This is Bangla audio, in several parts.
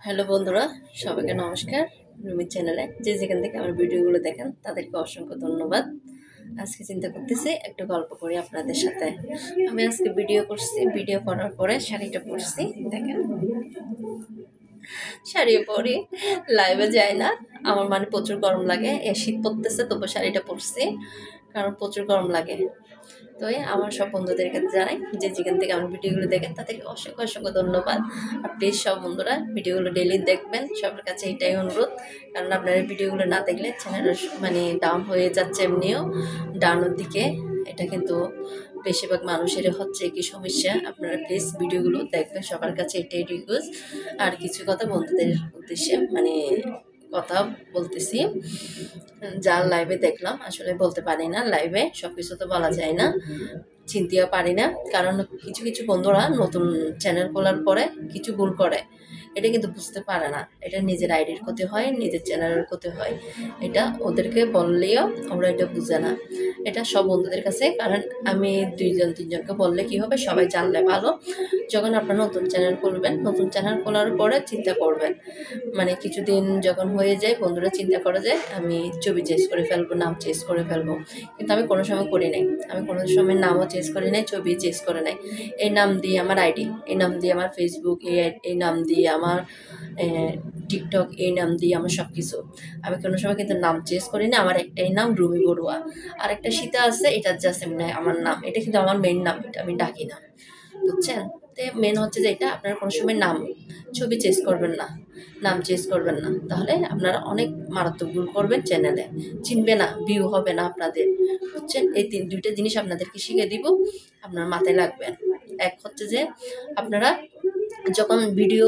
হ্যালো বন্ধুরা, সবাইকে নমস্কার। রুমির চ্যানেলে যে যেখান থেকে আমার ভিডিওগুলো দেখেন তাদেরকে অসংখ্য ধন্যবাদ। আজকে চিন্তা করতেছি একটু গল্প করি আপনাদের সাথে। আমি আজকে ভিডিও করছি, ভিডিও করার পরে শাড়িটা পরছি। দেখেন, শাড়ি পরে লাইভে যায় না। আমার মানে প্রচুর গরম লাগে, শীত পড়তেছে, তবু শাড়িটা পরছি কারণ প্রচুর গরম লাগে। তো আমার সব বন্ধুদের কাছে জানাই যে যেখান থেকে আমার ভিডিওগুলো দেখেন তাদেরকে অসংখ্য অসংখ্য ধন্যবাদ। আর প্লিজ সব বন্ধুরা ভিডিওগুলো ডেইলি দেখবেন, সবার কাছে এটাই অনুরোধ। কারণ আপনারা ভিডিওগুলো না দেখলে চ্যানেল মানে ডাউন হয়ে যাচ্ছে, এমনিও ডাউনের দিকে। এটা কিন্তু বেশিরভাগ মানুষের হচ্ছে কি সমস্যা। আপনারা প্লিজ ভিডিওগুলো দেখবেন, সবার কাছে এটাই রিকোয়েস্ট। আর কিছু কথা বন্ধুদের উদ্দেশ্যে মানে কথা বলতেছি। যার লাইভে দেখলাম, আসলে বলতে পারি না, লাইভে সব কিছু তো বলা যায় না, চিনতেও পারি না। কারণ কিছু কিছু বন্ধুরা নতুন চ্যানেল খোলার পরে কিছু ভুল করে, এটা কিন্তু বুঝতে পারে না। এটা নিজের আইডির ক্ষতি হয়, নিজের চ্যানেলের ক্ষতি হয়। এটা ওদেরকে বললেও ওরা এটা বুঝে না। এটা সব বন্ধুদের কাছে, কারণ আমি 2-3জনকে বললে কি হবে, সবাই জানলে ভালো। যখন আপনারা নতুন চ্যানেল খুলবেন, নতুন চ্যানেল খোলার পরে চিন্তা করবেন, মানে কিছুদিন যখন হয়ে যায় বন্ধুরা চিন্তা করে যে আমি ছবি চেঞ্জ করে ফেলবো, নাম চেঞ্জ করে ফেলবো। কিন্তু আমি কোনো সময় করি নাই, আমি কোনো সময় নামও চেঞ্জ করি নাই, ছবি চেঞ্জ করে নাই। এই নাম দিয়ে আমার আইডি, এই নাম দিয়ে আমার ফেসবুক, এই নাম দিয়ে আমার টিকটক, এই নাম দিয়ে আমার সব কিছু। আমি কোনো সময় কিন্তু নাম চেঞ্জ করি না। আমার একটাই নাম রুমি বড়ুয়া, আর একটা সীতা আছে, এটা জাস্ট এমনি আমার নাম। এটা কিন্তু আমার মেইন নাম, এটা আমি ডাকি না, বুঝছেন? তো মেন হচ্ছে যে এটা আপনারা কোনো সময় নাম ছবি চেঞ্জ করবেন না, নাম চেঞ্জ করবেন না, তাহলে আপনারা অনেক মারাত্মক ভুল করবেন, চ্যানেলে চিনবে না, ভিউ হবে না আপনাদের, বুঝছেন? এই দুইটা জিনিস আপনাদেরকে শিখে দিব, আপনার মাথায় রাখবেন। এক হচ্ছে যে আপনারা যখন ভিডিও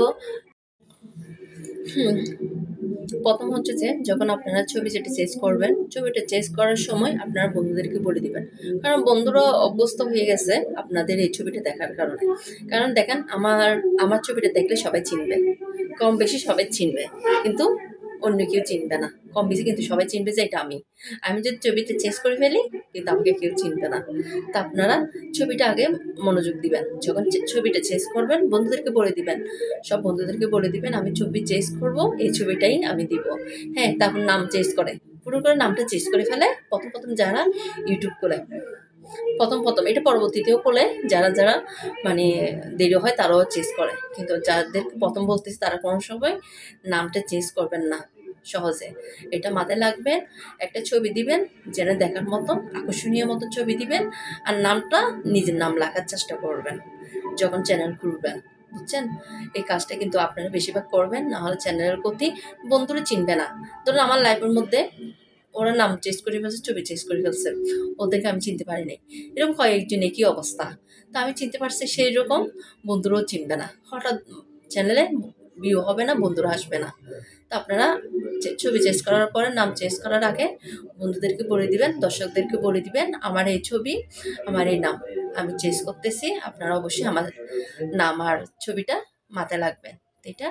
প্রথম হচ্ছে যে যখন আপনারা ছবি যেটা চেঞ্জ করবেন, ছবিটা চেঞ্জ করার সময় আপনারা বন্ধুদেরকে বলে দিবেন। কারণ বন্ধুরা অভ্যস্ত হয়ে গেছে আপনাদের এই ছবিটা দেখার কারণে। কারণ দেখেন, আমার ছবিটা দেখলে সবাই চিনবে, কম বেশি সবাই চিনবে, কিন্তু অন্য কেউ চিনবে না। কম বেশি কিন্তু সবাই চিনবে যে এটা আমি। আমি যদি ছবিটা চেঞ্জ করে ফেলি, কিন্তু আমাকে কেউ চিনবে না। তা আপনারা ছবিটা আগে মনোযোগ দিবেন। যখন ছবিটা চেঞ্জ করবেন, বন্ধুদেরকে বলে দিবেন, সব বন্ধুদেরকে বলে দিবেন আমি ছবি চেঞ্জ করব, এই ছবিটাই আমি দিব। হ্যাঁ, তখন নাম চেঞ্জ করে, পুরো করে নামটা চেঞ্জ করে ফেলে। প্রথম প্রথম যারা ইউটিউব করে, প্রথম এটা পরবর্তীতেও করলে যারা যারা মানে দেরি হয় তারাও চেঞ্জ করে। কিন্তু যাদেরকে প্রথম বলতেছি তারা কোনো সময় নামটা চেঞ্জ করবেন না সহজে। এটা মাথায় রাখবেন। একটা ছবি দিবেন যেন দেখার মতো আকর্ষণীয় মতো ছবি দিবেন, আর নামটা নিজের নাম লেখার চেষ্টা করবেন যখন চ্যানেল খুলবেন, বুঝছেন? এই কাজটা কিন্তু আপনারা বেশিরভাগ করবেন, নাহলে চ্যানেলের প্রতি বন্ধুরা চিনবে না। ধরুন আমার লাইফের মধ্যে ওরা নাম চেঞ্জ করে ফেলছে, ছবি চেঞ্জ করে ফেলছে, ওদেরকে আমি চিনতে পারি নাই। এরকম কয়েকজন একই অবস্থা। তা আমি চিনতে পারছি, সেই রকম বন্ধুরাও চিনবে না। হঠাৎ চ্যানেলে ভিউ হবে না, বন্ধুরা আসবে না। তো আপনারা ছবি চেঞ্জ করার পরে, নাম চেঞ্জ করার আগে বন্ধুদেরকে বলে দিবেন, দর্শকদেরকে বলে দিবেন আমার এই ছবি, আমার এই নাম আমি চেঞ্জ করতেছি। আপনারা অবশ্যই আমার নাম আর ছবিটা মাথায় রাখবেন। এটা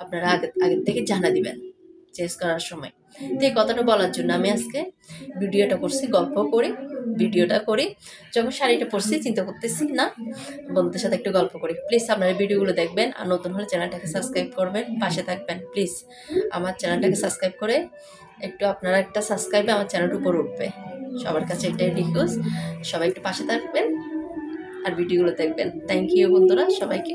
আপনারা আগের থেকে জানা দিবেন চেঞ্জ করার সময়। তো এই কথাটা বলার জন্য আমি আজকে ভিডিওটা করছি, গল্প করি, ভিডিওটা করি। যখন শাড়িটা পরছি চিন্তা করতেছি না, বন্ধুদের সাথে একটু গল্প করি। প্লিজ আপনারা ভিডিওগুলো দেখবেন, আর নতুন হলে চ্যানেলটাকে সাবস্ক্রাইব করবেন, পাশে থাকবেন। প্লিজ আমার চ্যানেলটাকে সাবস্ক্রাইব করে একটু, আপনারা একটা সাবস্ক্রাইবে আমার চ্যানেলটা উপরে উঠবে। সবার কাছে এটাই রিকোয়েস্ট, সবাই একটু পাশে থাকবেন আর ভিডিওগুলো দেখবেন। থ্যাংক ইউ বন্ধুরা, সবাইকে।